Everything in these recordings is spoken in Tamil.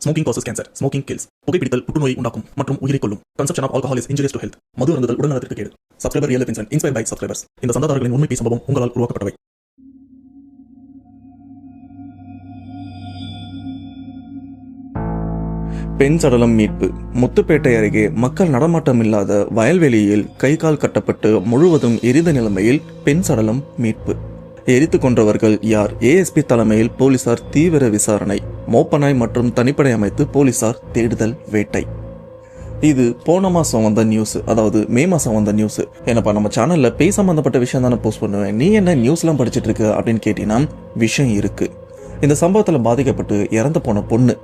Smoking causes cancer. Smoking kills. புகைப்பிடித்தல் புற்றுநோயை உண்டாக்கும் மற்றும் உயிரை கொல்லும். Consumption of alcohol is injurious to health. மது அருந்துதல் உடல்நலத்திற்கு கேடு. Subscriber Real Life Incident inspired by subscribers. இந்த சந்தாதாரர்களின் உண்மை சம்பவம் உங்களால் உருவாக்கப்பட்டவை. பெண் சடலம் மீட்பு. முத்துப்பேட்டை அருகே மக்கள் நடமாட்டம் இல்லாத வயல்வெளியில் கை கால் கட்டப்பட்டு முழுவதும் எரிந்த நிலைமையில் பெண் சடலம் மீட்பு. எரித்து கொன்றவர்கள் யார்? ஏஎஸ்பி தலைமையில் போலீசார் தீவிர விசாரணை. மோப்பனாய் மற்றும் தனிப்படை அமைத்து போலீசார் தேடுதல் வேட்டை. இது போன மாசம் வந்த நியூஸ், அதாவது மே மாசம் வந்த நியூஸ். என்னப்பா நம்ம சேனல்ல பேய் சம்பந்தப்பட்ட விஷயம் தானே போஸ்ட் பண்ணுவேன், நீ என்ன நியூஸ் எல்லாம் படிச்சிட்டு இருக்க அப்படின்னு கேட்டீங்கன்னா விஷயம் இருக்கு. இந்த சம்பவத்துல பாதிக்கப்பட்டு இறந்து போன பொண்ணு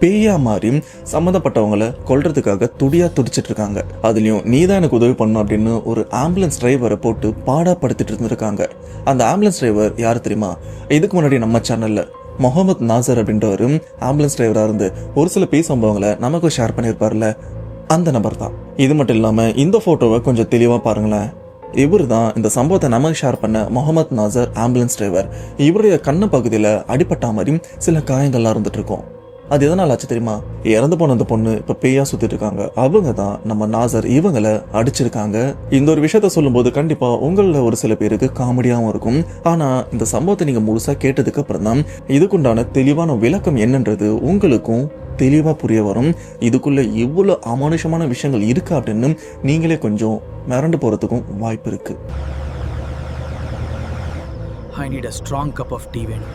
பேயா மாறி சம்மந்தப்பட்டவங்களை கொல்றதுக்காக துடியா துடிச்சிட்டு இருக்காங்க. அதுலயும் நீதான் எனக்கு உதவி பண்ணும் அப்படின்னு ஒரு ஆம்புலன்ஸ் டிரைவரை போட்டு பாடாப்படுத்திட்டு இருந்திருக்காங்க. அந்த ஆம்புலன்ஸ் டிரைவர் யாரு தெரியுமா? இதுக்கு முன்னாடி நம்ம சேனல்ல முகமது நாசர் அப்படின்றவரு ஆம்புலன்ஸ் டிரைவரா இருந்து ஒரு சில பேய் சம்பவங்களை நமக்கு ஷேர் பண்ணியிருப்பார்ல, அந்த நபர் தான். இது மட்டும் இல்லாம இந்த போட்டோவை கொஞ்சம் தெளிவா பாருங்களேன். இவர் தான் இந்த சம்பவத்தை நமக்கு ஷேர் பண்ண முகமது நாசர் ஆம்புலன்ஸ் டிரைவர். இவருடைய கண்ணு பகுதியில அடிபட்ட மாதிரி சில காயங்கள்லாம் இருந்துட்டு இருக்கும். அது எதனால் ஆச்சு தெரியுமா? இறந்து போன அந்த பொண்ணு இப்ப பேயா சுத்திட்டு இருக்காங்க. அவங்க தான் நம்ம நாசர் இவங்களை அடிச்சிருக்காங்க. இந்த ஒரு விஷயத்த சொல்லும் போது கண்டிப்பா உங்கள ஒரு சில பேருக்கு காமெடியாவும் இருக்கும். ஆனா இந்த சம்பவத்தை நீங்க முழுசா கேட்டதுக்கு அப்புறம் தான் இதுக்குண்டான தெளிவான விளக்கம் என்னன்றது உங்களுக்கும் தெளிவா புரிய வரும். இதுக்குள்ள இவ்வளவு அமானுஷமான விஷயங்கள் இருக்கு அப்படின்னு நீங்களே கொஞ்சம் மிரண்டு போறதுக்கும் வாய்ப்பு இருக்கு. I need a strong cup of tea வேணும்.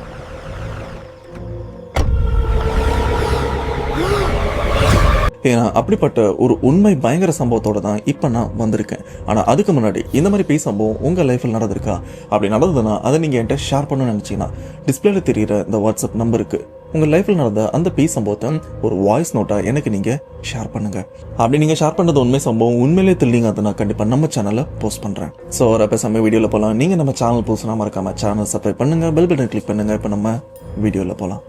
ஏன்னா அப்படிப்பட்ட ஒரு உண்மை பயங்கர சம்பவத்தோட தான் இப்போ நான் வந்திருக்கேன். ஆனால் அதுக்கு முன்னாடி இந்த மாதிரி பேய் சம்பவம் உங்கள் லைஃப்பில் நடந்திருக்கா? அப்படி நடந்ததுன்னா அதை நீங்கள் என்கிட்ட ஷேர் பண்ணணும்னு நினச்சிங்கன்னா டிஸ்பிளேல தெரிகிற இந்த வாட்ஸ்அப் நம்பருக்கு உங்கள் லைஃப்பில் நடந்த அந்த பேய் சம்பவத்தை ஒரு வாய்ஸ் நோட்டாக எனக்கு நீங்கள் ஷேர் பண்ணுங்கள். அப்படி நீங்கள் ஷேர் பண்ணது உண்மை சம்பவம் உண்மையிலே தெரியலீங்க, அதை நான் கண்டிப்பாக நம்ம சேனலில் போஸ்ட் பண்ணுறேன். ஸோ வர பேசாமல் வீடியோவில் போகலாம். நீங்கள் நம்ம சேனல் போஸ்ட்னா மறக்காம சேனல் சப்ஸ்கிரைப் பண்ணுங்கள், பெல் பட்டன் கிளிக் பண்ணுங்கள். இப்போ நம்ம வீடியோவில் போகலாம்.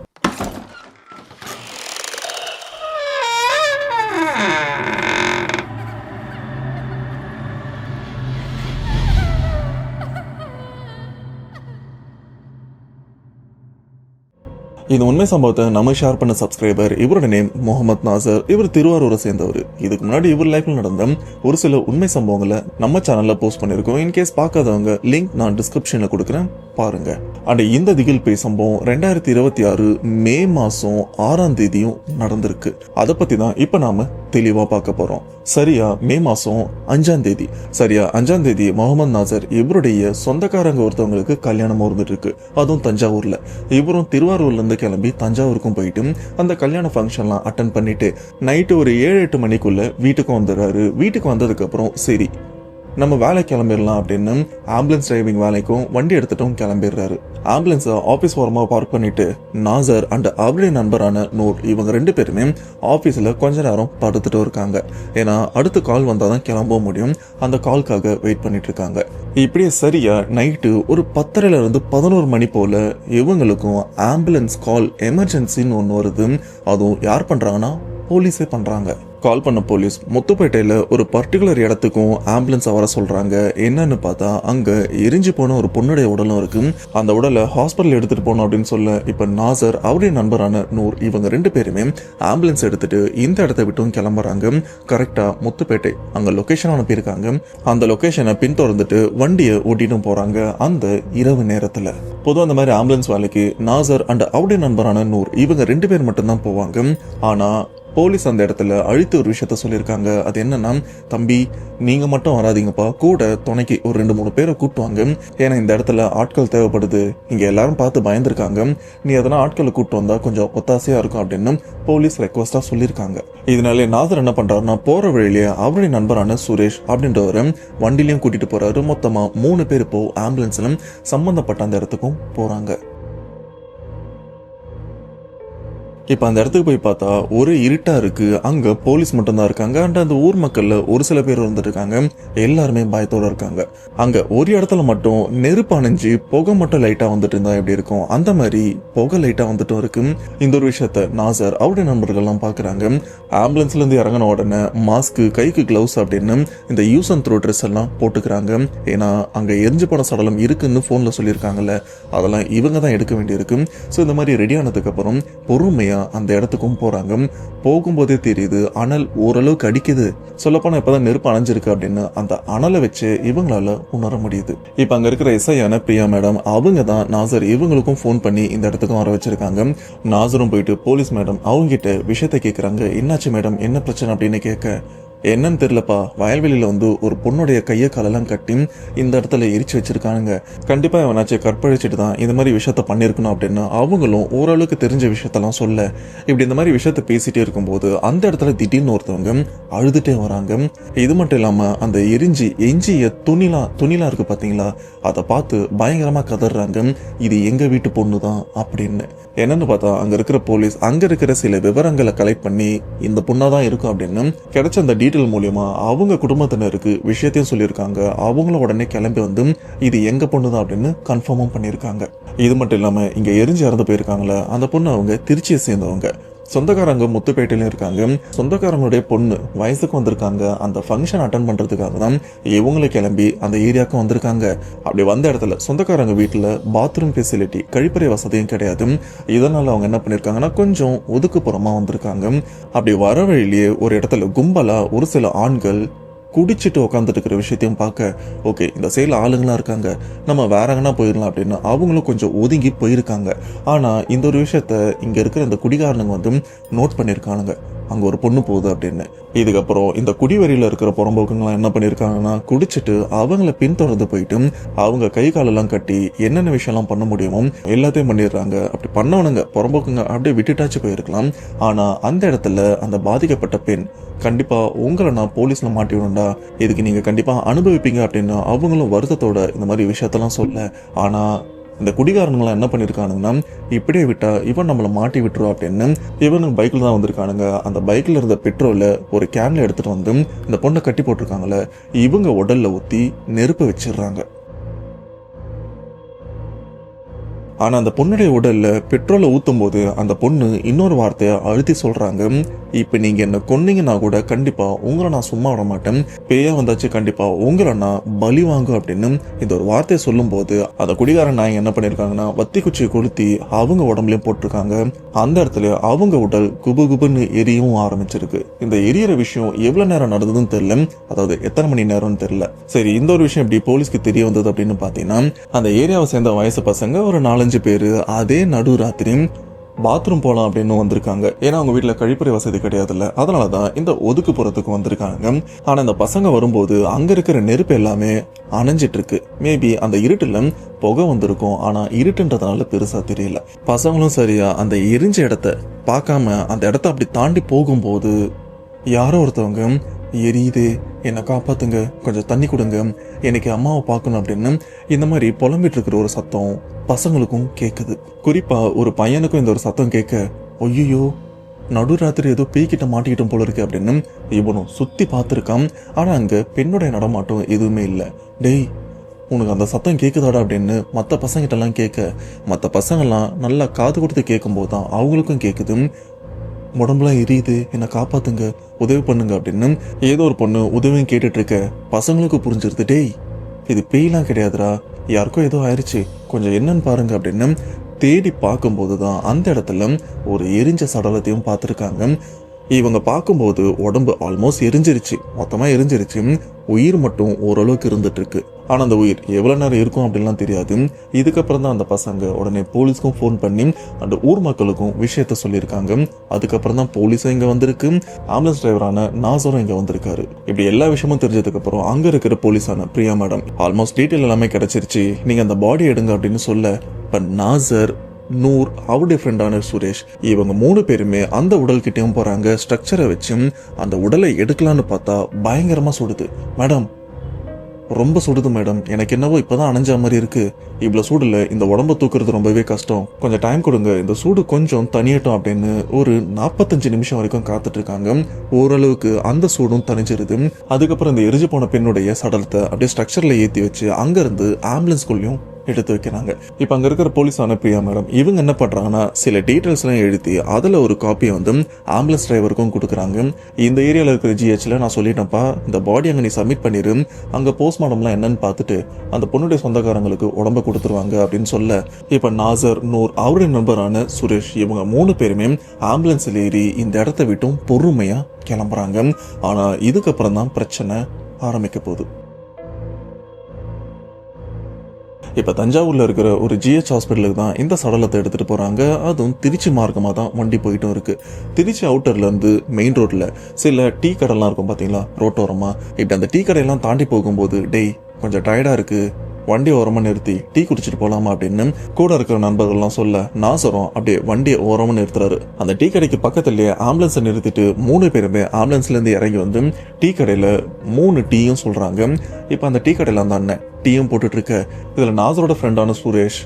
இந்த உண்மை சம்பவத்தை நம்ம ஷேர் பண்ண சப்ஸ்கிரைபர், இவரோட நேம் முகமது நாசர். இவர் திருவாரூரை சேர்ந்தவர். இதுக்கு முன்னாடி இவர் லைஃப்ல நடந்த ஒரு சில உண்மை சம்பவங்களை நம்ம சேனல்ல போஸ்ட் பண்ணிருக்கோம். இன்கேஸ் பார்க்காதவங்க லிங்க் நான் டிஸ்கிரிப்ஷன்ல கொடுக்குறேன், பாருங்க. அண்ட் இந்த திகில் பேய் சம்பவம் 2026 மே மாசம் 6ஆம் தேதியும் நடந்திருக்கு. அதை பத்தி தான் இப்ப நாம தெளிவா பார்க்க போறோம். சரியா மே மாசம் 5ஆம் தேதி, முகமது நாசர் இவருடைய சொந்தக்காரங்க ஒருத்தவங்களுக்கு கல்யாணம் இருந்துட்டு இருக்கு. அதுவும் தஞ்சாவூர்ல. இவரும் திருவாரூர்ல இருந்து கிளம்பி தஞ்சாவூருக்கும் போயிட்டு அந்த கல்யாண ஃபங்க்ஷன்லாம் அட்டன் பண்ணிட்டு நைட்டு ஒரு 7-8 மணிக்குள்ள வீட்டுக்கும் வந்துடுறாரு. வீட்டுக்கு வந்ததுக்கு அப்புறம் சரி நம்ம வேலை கிளம்பிடலாம் அப்படின்னு ஆம்புலன்ஸ் டிரைவிங் வேலைக்கும் வண்டி எடுத்துட்டும் கிளம்பிடுறாரு. ஆம்புலன்ஸை ஆபீஸ் ஓரமாக பார்க் பண்ணிட்டு நாசர் அண்ட் அவருடைய நண்பரான நூர் இவங்க 2 பேருமே ஆபீஸ்ல கொஞ்ச நேரம் படுத்துட்டு இருக்காங்க. ஏன்னா அடுத்த கால் வந்தாதான் கிளம்ப முடியும். அந்த கால்காக வெயிட் பண்ணிட்டு இருக்காங்க. இப்படியே சரியா நைட்டு ஒரு 10:30 11 மணி போல இவங்களுக்கும் ஆம்புலன்ஸ் கால் எமர்ஜென்சின்னு ஒன்று வருது. அதுவும் யார் பண்றாங்கன்னா போலீஸே பண்றாங்க. கால் பண்ண போலீஸ் முத்துப்பேட்டையில ஒரு பர்டிகுலர் இடத்துக்கும் ஆம்புலன்ஸ் வர சொல்றாங்க. என்னன்னு பார்த்தா அங்க எரிஞ்சு போன ஒரு பொண்ணுடைய உடலும் இருக்கு. அந்த உடலை ஹாஸ்பிட்டல் எடுத்துட்டு போனோம் அப்படின்னு சொல்ல இப்ப நாசர் அவருடைய நண்பரான நூர் இவங்க 2 பேருமே ஆம்புலன்ஸ் எடுத்துட்டு இந்த இடத்தை விட்டும் கிளம்புறாங்க. கரெக்டா முத்துப்பேட்டை அங்க லொகேஷன் அனுப்பியிருக்காங்க. அந்த லொகேஷனை பின்தொடர்ந்துட்டு வண்டியை ஓட்டிட்டும் போறாங்க. அந்த இரவு நேரத்துல பொதுவாக அந்த மாதிரி ஆம்புலன்ஸ் வேலைக்கு நாசர் அண்ட் அவருடைய நண்பரான நூர் இவங்க 2 பேர் மட்டும்தான் போவாங்க. ஆனா போலீஸ் அந்த இடத்துல அழித்து ஒரு விஷயத்த சொல்லியிருக்காங்க. அது என்னன்னா, தம்பி நீங்க மட்டும் வராதிங்கப்பா, கூட துணைக்கு ஒரு 2-3 பேரை கூட்டுவாங்க. ஏன்னா இந்த இடத்துல ஆட்கள் தேவைப்படுது, இங்க எல்லாரும் பார்த்து பயந்துருக்காங்க, நீ அதெல்லாம் ஆட்களை கூட்டு வந்தா கொஞ்சம் ஒத்தாசையா இருக்கும் அப்படின்னு போலீஸ் ரெக்வஸ்டா சொல்லியிருக்காங்க. இதனால நாசர் என்ன பண்றாருன்னா போற வழியிலேயே அவருடைய நண்பரான சுரேஷ் அப்படின்றவரை வண்டிலையும் கூட்டிட்டு போறாரு. மொத்தமா 3 பேர் இப்போ ஆம்புலன்ஸ்ல சம்பந்தப்பட்ட அந்த இடத்துக்கும் போறாங்க. இப்போ அந்த இடத்துக்கு போய் பார்த்தா ஒரு இருட்டா இருக்கு. அங்க போலீஸ் மட்டும்தான் இருக்காங்க. அண்ட் அந்த ஊர் மக்கள்ல ஒரு சில பேர் வந்துட்டு இருக்காங்க. எல்லாருமே பயத்தோட இருக்காங்க. அங்க ஒரு இடத்துல மட்டும் நெருப்பு அணைஞ்சு புகை மட்டும் லைட்டா வந்துட்டு இருந்தா எப்படி இருக்கும், அந்த மாதிரி புகை லைட்டா வந்துட்டும் இருக்கு. இந்த ஒரு விஷயத்த நாசர் அவருடைய நண்பர்கள் எல்லாம் பாக்குறாங்க. ஆம்புலன்ஸ்ல இருந்து இறங்கின உடனே மாஸ்க், கைக்கு கிளவுஸ் அப்படின்னு இந்த யூஸ் அண்ட் த்ரோ ட்ரெஸ் எல்லாம் போட்டுக்கிறாங்க. ஏன்னா அங்க எரிஞ்சு போன சடலம் இருக்குன்னு போன்ல சொல்லியிருக்காங்கல்ல, அதெல்லாம் இவங்க தான் எடுக்க வேண்டியிருக்கு. ஸோ இந்த மாதிரி ரெடி ஆனதுக்கு அப்புறம் பொறுமையா அந்த இடத்துக்கும் போறாங்க. போகும்போதே தெரியுது அனல் ஓரளவுக்கு அடிக்குது. சொல்லப்போனா இப்பதான் நெருப்பு அணைஞ்சிருக்கு அப்படின்னு அந்த அனலை வச்சு இவங்களால உணர முடியுது. இப்ப அங்க இருக்கிற எஸ்ஐயான பிரியா மேடம் அவங்க தான் நாசர் இவங்களுக்கும் போன் பண்ணி இந்த இடத்துக்கும் வர வச்சிருக்காங்க. நாசரும் போயிட்டு போலீஸ் மேடம் அவங்க கிட்ட விஷயத்த கேக்குறாங்க. என்னாச்சு மேடம், என்ன பிரச்சனை அப்படின்னு கேட்க, என்னன்னு தெரியலப்பா, வயல்வெளியில ஒரு பொண்ணுடைய கையை காலெல்லாம் கட்டி இந்த இடத்துல எரிச்சு வச்சிருக்கானுங்க. கண்டிப்பா இவனாச்சு கற்பழிச்சிட்டு தான் இந்த மாதிரி விஷயத்த பண்ணிருக்கணும் அப்படின்னு அவங்களும் ஓரளவுக்கு தெரிஞ்ச விஷயத்தெல்லாம் சொல்ல, இப்படி இந்த மாதிரி விஷயத்த பேசிட்டே இருக்கும்போது அந்த இடத்துல திடீர்னு ஒருத்தவங்க அழுதுட்டே வராங்க. இது மட்டும் இல்லாம அந்த எஞ்சிய துணிலாம் இருக்கு பாத்தீங்களா, அதை பார்த்து பயங்கரமா கதறாங்க. இது எங்க வீட்டு பொண்ணு தான் அப்படின்னு. என்னன்னு பார்த்தா அங்க இருக்கிற போலீஸ் அங்க இருக்கிற சில விவரங்களை கலெக்ட் பண்ணி இந்த பொண்ணாதான் இருக்கும் அப்படின்னு கிடைச்ச அந்த டீட்டெயில் மூலியமா அவங்க குடும்பத்தினருக்கு விஷயத்தையும் சொல்லியிருக்காங்க. அவங்களும் உடனே கிளம்பி வந்து இது எங்க பொண்ணுதான் அப்படின்னு கன்ஃபார்மும் பண்ணியிருக்காங்க. இது மட்டும் இல்லாம இங்க எரிஞ்சு இறந்து போயிருக்காங்களே அந்த பொண்ணு அவங்க திருச்சியை சேர்ந்தவங்க. சொந்தக்காரங்க முத்துப்பேட்டையிலும் இருக்காங்க. சொந்தக்காரங்களுடைய பொண்ணு வயசுக்கு வந்திருக்காங்க. அந்த ஃபங்க்ஷன் அட்டன் பண்றதுக்காக தான் இவங்களும் கிளம்பி அந்த ஏரியாவுக்கு வந்திருக்காங்க. அப்படி வந்த இடத்துல சொந்தக்காரங்க வீட்டுல பாத்ரூம் ஃபெசிலிட்டி, கழிப்பறை வசதியும் கிடையாது. இதனால அவங்க என்ன பண்ணிருக்காங்கன்னா கொஞ்சம் ஒதுக்குப்புறமா வந்திருக்காங்க. அப்படி வர வழியிலேயே ஒரு இடத்துல கும்பலா ஒரு சில ஆண்கள் குடிச்சிட்டு உட்காந்துட்டு இருக்கிற விஷயத்தையும் பார்க்க, ஓகே இந்த சைடில் ஆளுங்களா இருக்காங்க, நம்ம வேற எங்கன்னா போயிடலாம் அப்படின்னு அவங்களும் கொஞ்சம் ஒதுங்கி போயிருக்காங்க. ஆனா இந்த ஒரு விஷயத்த இங்க இருக்கிற இந்த குடிகாரனுங்க நோட் பண்ணிருக்கானுங்க, அங்க ஒரு பொண்ணு போகுது அப்படின்னு. இதுக்கப்புறம் இந்த குடிவரியில இருக்கிற புறம்போக்குங்களாம் என்ன பண்ணிருக்காங்கன்னா குடிச்சிட்டு அவங்கள பின்தொடர்ந்து போயிட்டு அவங்க கை காலெல்லாம் கட்டி என்னென்ன விஷயம்லாம் பண்ண முடியுமோ எல்லாத்தையும் பண்ணிடுறாங்க. அப்படி பண்ணவனுங்க புறம்போக்குங்க அப்படியே விட்டுட்டாச்சு போயிருக்கலாம். ஆனா அந்த இடத்துல அந்த பாதிக்கப்பட்ட பெண், கண்டிப்பா உங்களை நான் போலீஸ்ல மாட்டி விடுண்டா, இதுக்கு நீங்க கண்டிப்பா அனுபவிப்பீங்க அப்படின்னு அவங்களும் வருத்தத்தோட இந்த மாதிரி விஷயத்தெல்லாம் சொல்ல, ஆனா இந்த குடிகாரனுங்களாம் என்ன பண்ணிருக்கானுங்கன்னா இப்படியே விட்டா இவன் நம்மளை மாட்டி விட்டுருவா அப்படின்னு இவனுக்கு பைக்ல தான் வந்திருக்கானுங்க. அந்த பைக்ல இருந்த பெட்ரோலை ஒரு கேன்ல எடுத்துட்டு வந்து இந்த பொண்ணை கட்டி போட்டிருக்காங்களே இவங்க உடல்ல ஊத்தி நெருப்பு வச்சிடுறாங்க. ஆனா அந்த பொண்ணுடைய உடல்ல பெட்ரோலை ஊத்தும் போது அந்த பொண்ணு இன்னொரு வார்த்தையை அழுத்தி சொல்றாங்க, இப்ப நீங்க என்ன கொன்னீங்கன்னா கூட கண்டிப்பா உங்களை நான் சும்மா விட மாட்டேன், பேயா வந்தாச்சு கண்டிப்பா உங்களை நான் பலி வாங்கும் அப்படின்னு இந்த ஒரு வார்த்தையை சொல்லும் போது அந்த குடிகாரன் நாயங்க என்ன பண்ணிருக்காங்கன்னா வத்தி குச்சியை கொளுத்தி அவங்க உடம்புலயும் போட்டிருக்காங்க. அந்த இடத்துல அவங்க உடல் குபு குபுன்னு எரியவும் ஆரம்பிச்சிருக்கு. இந்த எரியற விஷயம் எவ்வளவு நேரம் நடந்ததுன்னு தெரியல, அதாவது எத்தனை மணி நேரம்னு தெரியல. சரி, இந்த ஒரு விஷயம் எப்படி போலீஸ்க்கு தெரிய வந்தது அப்படின்னு பாத்தீங்கன்னா அந்த ஏரியாவை சேர்ந்த வயசு பசங்க ஒரு 4-5 பேரு அதே நடு ராத்திரி பாத்ரூம் போலாம் அப்படின்னு வந்திருக்காங்க. ஏன்னா அவங்க வீட்டுல கழிப்பறை வசதி கிடையாதுல்ல, அதனாலதான் இந்த ஒதுக்குப்புறத்துக்கு வந்திருக்காங்க. ஆனா இந்த பசங்க வரும்போது அங்க இருக்கிற நெருப்பு எல்லாமே அணைஞ்சிட்டு இருக்கு. மேபி அந்த இருட்டுல புகை வந்திருக்கும், ஆனா இருட்டுன்றதுனால பெருசா தெரியல. பசங்களும் சரியா அந்த எரிஞ்ச இடத்த பார்க்காம அந்த இடத்த அப்படி தாண்டி போகும்போது யாரோ ஒருத்தவங்க எரியுது, என்னை காப்பாத்துங்க, கொஞ்சம் தண்ணி கொடுங்க, எனக்கு அம்மாவை பார்க்கணும் அப்படின்னு இந்த மாதிரி புலம்பிட்டு இருக்கிற ஒரு சத்தம் பசங்களுக்கும் கேக்குது. குறிப்பா ஒரு பையனுக்கும் இந்த ஒரு சத்தம் கேட்க, ஐயோ நடுராத்திரி ஏதோ பேய்கிட்ட மாட்டிக்கிட்டோம் போல இருக்கு அப்படின்னு இவனும் சுத்தி பார்த்திருக்கான். ஆனா அங்க பெண்ணுடைய நடமாட்டம் எதுவுமே இல்லை. டேய் உனக்கு அந்த சத்தம் கேக்குதாடா அப்படின்னு மற்ற பசங்கிட்ட எல்லாம் கேட்க, மற்ற பசங்கள்லாம் நல்லா காது கொடுத்து கேட்கும் போதுதான் அவங்களுக்கும் கேக்குது, உடம்புலாம் எரியுது, என்னை காப்பாத்துங்க, உதவி பண்ணுங்க அப்படின்னு ஏதோ ஒரு பொண்ணு உதவியும் கேட்டுட்டு இருக்க பசங்களுக்கு புரிஞ்சிருது, டேய் இது பேய்லாம் கிடையாதுடா, யாருக்கும் ஏதோ ஆயிடுச்சு, கொஞ்சம் என்னன்னு பாருங்க அப்படின்னு தேடி பார்க்கும்போதுதான் அந்த இடத்துல ஒரு எரிஞ்ச சடலத்தையும் பார்த்துருக்காங்க. இவங்க பார்க்கும்போது உடம்பு ஆல்மோஸ்ட் எரிஞ்சிருச்சு, மொத்தமா எரிஞ்சிருச்சு, உயிர் மட்டும் ஓரளவுக்கு இருந்துட்டு இருக்கு. ஆனா அந்த உயிர் எவ்வளவு நேரம் இருக்கும் அப்படின்லாம் தெரியாது. இதுக்கப்புறம் தான் அந்த பசங்க உடனே போலீஸ்க்கும் ஃபோன் பண்ணி அந்த ஊர் மக்களுக்கும் விஷயத்த சொல்லியிருக்காங்க. அதுக்கப்புறம் தான் போலீஸும் இங்க வந்திருக்கு, ஆம்புலன்ஸ் டிரைவரான நாசரும் இங்க வந்திருக்காரு. இப்படி எல்லா விஷயமும் தெரிஞ்சதுக்கு அப்புறம் அங்க இருக்கிற போலீஸான பிரியா மேடம் ஆல்மோஸ்ட் டீட்டெயில் எல்லாமே கிடைச்சிருச்சு, நீங்க அந்த பாடி எடுங்க அப்படின்னு சொல்ல, இப்ப நாசர், நூர், அவருடைய ஃப்ரெண்டான சுரேஷ், இவங்க 3 பேருமே அந்த உடல் கிட்டேயும் போறாங்க. ஸ்ட்ரக்சரை வச்சு அந்த உடலை எடுக்கலான்னு பார்த்தா பயங்கரமா சுடுது. மேடம் ரொம்ப சுடுது மேடம், எனக்கு என்னவோ இப்பதான் அணைஞ்ச மாதிரி இருக்கு, இவ்வளவு சூடுல இந்த உடம்ப தூக்குறது ரொம்பவே கஷ்டம், கொஞ்சம் டைம் கொடுங்க, இந்த சூடு கொஞ்சம் தனியட்டும் அப்படின்னு ஒரு 45 நிமிஷம் வரைக்கும் காத்துட்டு இருக்காங்க. ஓரளவுக்கு அந்த சூடும் தனிஞ்சிருது. அதுக்கப்புறம் இந்த எரிஞ்சு போன பெண்ணுடைய சடலத்தை அப்படியே ஸ்ட்ரக்சர்ல ஏத்தி வச்சு அங்க இருந்து ஆம்புலன்ஸ்குள்ளயும் எடுத்து வைக்கிறாங்க. இப்போ அங்க இருக்கிற போலீஸான பிரியா மேடம் இவங்க என்ன பண்றாங்கன்னா சில டீட்டெயில்ஸ் எல்லாம் எழுதி அதுல ஒரு காப்பியை வந்து ஆம்புலன்ஸ் டிரைவருக்கும் கொடுக்குறாங்க. இந்த ஏரியால இருக்கிற ஜிஹெச்ல நான் சொல்லிட்டேன்ப்பா, இந்த பாடி அங்க நீ சப்மிட் பண்ணிரு, அங்க போஸ்ட்மார்டம்லாம் என்னன்னு பார்த்துட்டு அந்த பொண்ணுடைய சொந்தக்காரங்களுக்கு உடம்ப கொடுத்துருவாங்க அப்படின்னு சொல்ல, இப்ப நாசர், நூர், அவருடைய நண்பரான சுரேஷ் இவங்க 3 பேருமே ஆம்புலன்ஸ்ல ஏறி இந்த இடத்த விட்டும் பொறுமையா கிளம்புறாங்க. ஆனா இதுக்கப்புறம் தான் பிரச்சனை ஆரம்பிக்க போகுது. இப்ப தஞ்சாவூர்ல இருக்கிற ஒரு ஜிஹெச் ஹாஸ்பிட்டலுக்கு தான் இந்த சடலத்தை எடுத்துட்டு போறாங்க. அதுவும் திருச்சி மார்க்கமா தான் வண்டி போயிட்டும் இருக்கு. திருச்சி அவுட்டர்ல இருந்து மெயின் ரோட்ல சில டீ கடைலாம் இருக்கும் பாத்தீங்களா, ரோட்டோரமா. இப்படி அந்த டீ கடையெல்லாம் தாண்டி போகும்போது, டேய் கொஞ்சம் டயர்டா இருக்கு, வண்டி ஓரமா நிறுத்தி டீ குடிச்சிட்டு போலாமா அப்படின்னு கூட இருக்கிற நண்பர்கள்லாம் சொல்ல, நாசரும் அப்படியே வண்டியை ஓரமா நிறுத்துறாரு. அந்த டீ கடைக்கு பக்கத்துலயே ஆம்புலன்ஸை நிறுத்திட்டு 3 பேருமே ஆம்புலன்ஸ்ல இருந்து இறங்கி வந்து டீ கடையில 3 டீயும் சொல்றாங்க. இப்ப அந்த டீ கடையில அந்த அண்ணன் டீயும் போட்டுட்டு இருக்க, இதுல நாசரோட ஃப்ரெண்டான சுரேஷ்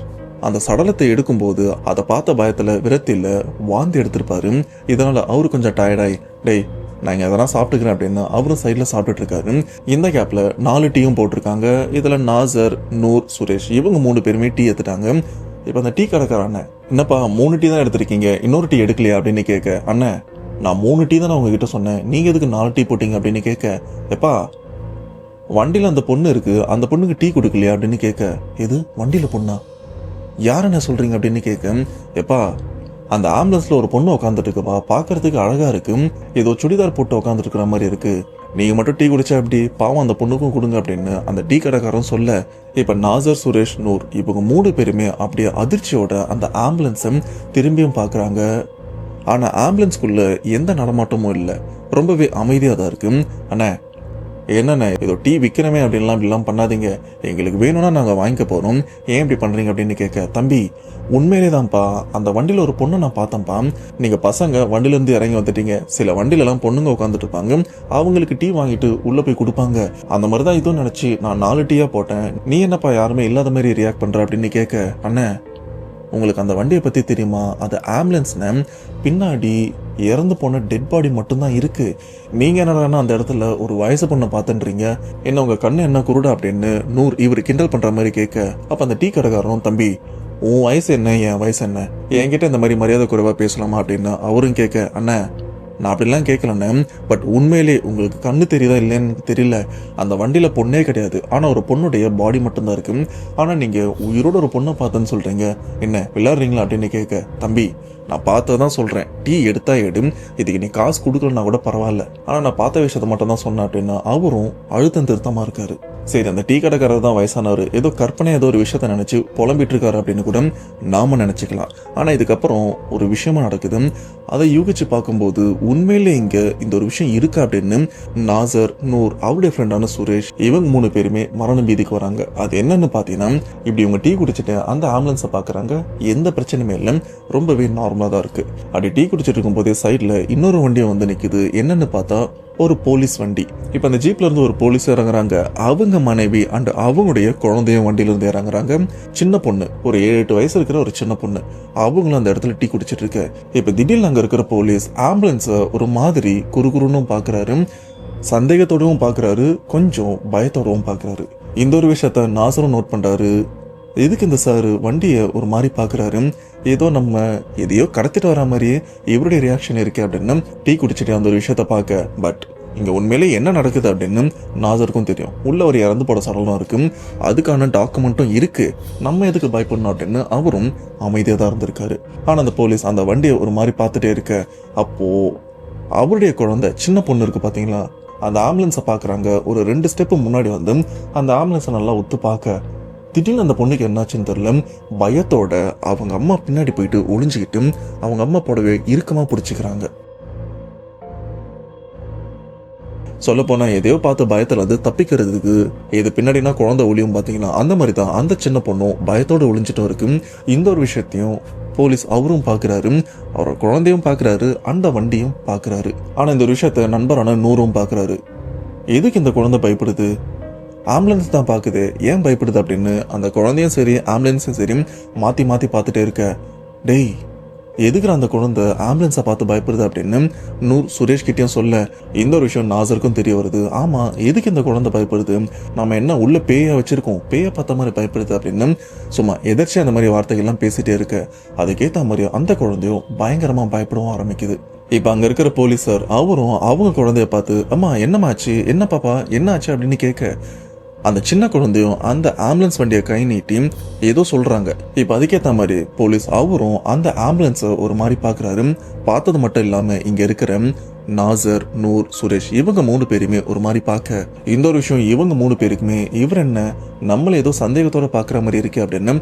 அந்த சடலத்தை எடுக்கும்போது அதை பார்த்த பயத்துல விரத்தில வாந்தி எடுத்திருப்பாரு. இதனால அவரு கொஞ்சம் டயர்டாய், டேய் நான் எதனா சாப்பிட்டுக்கிறேன் அப்படின்னு அவரும் சைட்ல சாப்பிட்டுட்டு இருக்காரு. இந்த கேப்ல 4 டீயும் போட்டிருக்காங்க. இதுல நாசர், நூர், சுரேஷ் இவங்க 3 பேருமே டீ எடுத்துட்டாங்க. இப்ப அந்த டீ கடைக்கார அண்ணன், என்னப்பா 3 டீ தான் எடுத்திருக்கீங்க, இன்னொரு டீ எடுக்கலையா அப்படின்னு கேட்க, அண்ணன் நான் 3 டீ தான் உங்ககிட்ட சொன்னேன், நீங்க எதுக்கு 4 டீ போட்டீங்க அப்படின்னு கேட்க, எப்பா வண்டியில அந்த பொண்ணு இருக்கு, அந்த பொண்ணுக்கு டீ கொடுக்கலையா அப்படின்னு கேட்க, எது வண்டியில பொண்ணா, யார் என்ன சொல்றீங்க அப்படின்னு கேட்க, எப்பா அந்த ஆம்புலன்ஸ்ல ஒரு பொண்ணு உட்காந்துட்டு இருக்குப்பா, பாக்குறதுக்கு அழகா இருக்கு, ஏதோ சுடிதார் போட்டு உட்காந்துட்டு இருக்கிற மாதிரி இருக்கு, நீங்க மட்டும் டீ குடிச்சா எப்படி, பாவம் அந்த பொண்ணுக்கும் கொடுங்க அப்படின்னு அந்த டீ கடைக்காரன் சொல்ல, இப்ப நாசர், சுரேஷ், நூர் இவங்க 3 பேருமே அப்படியே அதிர்ச்சியோட அந்த ஆம்புலன்ஸை திரும்பியும் பாக்குறாங்க. ஆனா ஆம்புலன்ஸ்குள்ள எந்த நடமாட்டமும் இல்லை, ரொம்பவே அமைதியா தான் இருக்கு. அண்ணா என்னண்ணே ஏதோ டீ விற்கிறமே அப்படின்லாம் பண்ணாதீங்க, எங்களுக்கு வேணும்னா நாங்கள் வாங்கிக்க போகிறோம், ஏன் இப்படி பண்ணுறீங்க அப்படின்னு கேட்க, தம்பி உண்மையிலே தான்ப்பா அந்த வண்டியில் ஒரு பொண்ணை நான் பார்த்தேன்ப்பா, நீங்கள் பசங்க வண்டியிலேருந்து இறங்கி வந்துட்டீங்க, சில வண்டியிலலாம் பொண்ணுங்க உட்காந்துட்டு இருப்பாங்க, அவங்களுக்கு டீ வாங்கிட்டு உள்ளே போய் கொடுப்பாங்க, அந்த மாதிரி தான் இதுவும் நினச்சி நான் 4 டீயாக போட்டேன், நீ என்னப்பா யாருமே இல்லாத மாதிரி ரியாக்ட் பண்ணுற அப்படின்னு கேட்க, அண்ணே உங்களுக்கு அந்த வண்டியை பற்றி தெரியுமா, அது ஆம்புலன்ஸ்னு பின்னாடி இறந்து போன டெட் பாடி மட்டும்தான் இருக்கு, நீங்க என்னன்னா அந்த இடத்துல ஒரு வயசு பொண்ணை பார்த்துன்றீங்க, என்ன உங்க கண்ணு என்ன குருடா அப்படின்னு நூர் இவர் கிண்டல் பண்ற மாதிரி கேட்க, அப்ப அந்த டீ கடைக்காரனும், தம்பி உன் வயசு என்ன என் வயசு என்ன, என்கிட்ட இந்த மாதிரி மரியாதை குறைவா பேசலாமா அப்படின்னு அவரும் கேட்க, அண்ணா நான் அப்படிலாம் கேட்கலண்ணே, பட் உண்மையிலே உங்களுக்கு கண்ணு தெரியுதா இல்லைன்னு தெரியல, அந்த வண்டியில பொண்ணே கிடையாது, ஆனா ஒரு பொண்ணுடைய பாடி மட்டும்தான் இருக்கு, ஆனா நீங்க உயிரோட ஒரு பொண்ணை பார்த்தேன்னு சொல்றீங்க, என்ன விளையாடுறீங்களா அப்படின்னு கேட்க, தம்பி நான் பார்த்ததான் சொல்றேன், டீ எடுத்தா எடு, இதுக்கு நீ காசு கொடுக்கலன்னா கூட பரவாயில்ல, ஆனா நான் பார்த்த விஷயத்த மட்டும் தான் சொன்னேன் அப்படின்னா அவரும் அழுத்தம் திருத்தமா இருக்காரு. சரி அந்த டீ கடைக்காரர் தான் வயசானவர், ஏதோ கற்பனை ஏதோ ஒரு விஷயத்த நினைச்சு புலம்பிட்டு இருக்காரு அப்படின்னு கூட நாம நினைச்சுக்கலாம். ஆனா இதுக்கப்புறம் ஒரு விஷயமா நடக்குது, அதை யூகிச்சு பார்க்கும்போது உண்மையிலே இங்க இந்த ஒரு விஷயம் இருக்கு அப்படின்னு நாசர், நூர், அவருடைய ஃப்ரெண்டான சுரேஷ் இவங்க 3 பேருமே மரண பீதிக்கு வராங்க. அது என்னன்னு பாத்தீங்கன்னா, இப்படி இவங்க டீ குடிச்சிட்டு அந்த ஆம்புலன்ஸை பாக்குறாங்க, எந்த பிரச்சனையுமே இல்லை, ரொம்பவே நார்மலா தான் இருக்கு. அப்படி டீ குடிச்சிட்டு இருக்கும் போதே சைட்ல இன்னொரு வண்டியை வந்து நிக்குது, என்னன்னு பார்த்தா ஒரு போலீஸ் வண்டி. இப்ப அந்த ஜீப்ல இருந்து ஒரு போலீஸ் இறங்குறாங்க, அவங்க மனைவி அண்ட் அவங்களுடைய குழந்தையும் வண்டியில இருந்து இறங்குறாங்க. சின்ன பொண்ணு ஒரு 7-8 வயசு இருக்கிற ஒரு சின்ன பொண்ணு, அவங்களும் அந்த இடத்துல டீ குடிச்சிட்டு இருக்கு. இப்ப திடீர்னு அங்க இருக்கிற போலீஸ் ஆம்புலன்ஸ ஒரு மாதிரி குறுகுறுன்னு பாக்குறாரு, சந்தேகத்தோடவும் பாக்குறாரு, கொஞ்சம் பயத்தோடவும் பாக்குறாரு. இந்த ஒரு விஷயத்த நாசரும் நோட் பண்றாரு. எதுக்கு இந்த சார் வண்டியை ஒரு மாதிரி பாக்குறாரு, ஏதோ நம்ம எதையோ கடத்திட்டு வர மாதிரியே இவருடைய ரியாக்ஷன் இருக்கு அப்படின்னு டீ குடிச்சிட்டு அந்த ஒரு விஷயத்த பார்க்க, பட் இங்க உண்மையிலே என்ன நடக்குது அப்படின்னு நாசருக்கும் தெரியும். உள்ள ஒரு இறந்து போட சடலம் இருக்கு, அதுக்கான டாக்குமெண்ட்டும் இருக்கு, நம்ம எதுக்கு பயப்படணும் அப்படின்னு அவரும் அமைதியா தான் இருந்திருக்காரு. ஆனா அந்த போலீஸ் அந்த வண்டியை ஒரு மாதிரி பார்த்துட்டே இருக்க, அப்போ அவருடைய குழந்தை சின்ன பொண்ணு இருக்கு பாத்தீங்களா, அந்த ஆம்புலன்ஸை பாக்குறாங்க. ஒரு 2 ஸ்டெப் முன்னாடி வந்து அந்த ஆம்புலன்ஸை நல்லா ஒத்து பார்க்க, திடீர்னு அந்த பொண்ணுக்கு என்னாச்சுன்னு தெரியல, பயத்தோட அவங்க அம்மா பின்னாடி போயிட்டு ஒளிஞ்சுக்கிட்டு அவங்க அம்மா போடவே இறுக்கமா பிடிச்சிக்கிறாங்க. சொல்ல போனா எதையோ பார்த்து பயத்துல அது தப்பிக்கிறதுக்கு இது பின்னாடினா குழந்தை ஒளியும் பாத்தீங்கன்னா அந்த மாதிரி தான் அந்த சின்ன பொண்ணும் பயத்தோட ஒளிஞ்சிட்டும் இருக்கு. இந்த ஒரு விஷயத்தையும் போலீஸ் அவரும் பாக்குறாரு, அவரோட குழந்தையும் பாக்குறாரு, அந்த வண்டியும் பாக்குறாரு. ஆனா இந்த ஒரு விஷயத்த நண்பரான நூறும் பாக்குறாரு. எதுக்கு இந்த குழந்தை பயப்படுது, ஆம்புலன்ஸ் தான் பாக்குது, ஏன் பயப்படுது அப்படின்னு அந்த குழந்தையும் சரி ஆம்புலன்ஸும் சரி மாத்தி மாத்தி பார்த்துட்டே இருக்க, டேய் எதுக்குற அந்த குழந்தை ஆம்புலன்ஸை பார்த்து பயப்படுது அப்படின்னு நூர் சுரேஷ் கிட்டயும் சொல்ல இந்த ஒரு விஷயம் நாசருக்கும் தெரிய வருது. ஆமா, எதுக்கு இந்த குழந்தை பயப்படுது, நம்ம என்ன உள்ள பேயா வச்சிருக்கோம், பேய பார்த்த மாதிரி பயப்படுது அப்படின்னு சும்மா எதிர்ச்சி அந்த மாதிரி வார்த்தைகள்லாம் பேசிட்டே இருக்க அதுக்கேற்ற மாதிரி அந்த குழந்தையும் பயங்கரமா பயப்படவும் ஆரம்பிக்குது. இப்ப அங்க இருக்கிற போலீஸார் அவரும் அவங்க குழந்தைய பார்த்து அம்மா என்னமாச்சு, என்ன பாப்பா என்ன ஆச்சு அப்படின்னு கேட்க அந்த சின்ன குழந்தையும் அந்த ஆம்புலன்ஸ் வண்டியை கை நீட்டி ஏதோ சொல்றாங்க. இப்ப அதுக்கேற்ற மாதிரி போலீஸ் அவரும் அந்த ஆம்புலன்ஸை ஒரு மாதிரி பாக்குறாரு. பார்த்தது மட்டும் இல்லாம இங்க இருக்கிற நாசர், நூர், சுரேஷ் இவங்க 3 பேருமே ஒரு மாதிரி பார்க்க இந்த ஒரு விஷயம் இவங்க 3 பேருக்குமே இவர் என்ன நம்மள ஏதோ சந்தேகத்தோட பாக்குற மாதிரி இருக்கு அப்படின்னு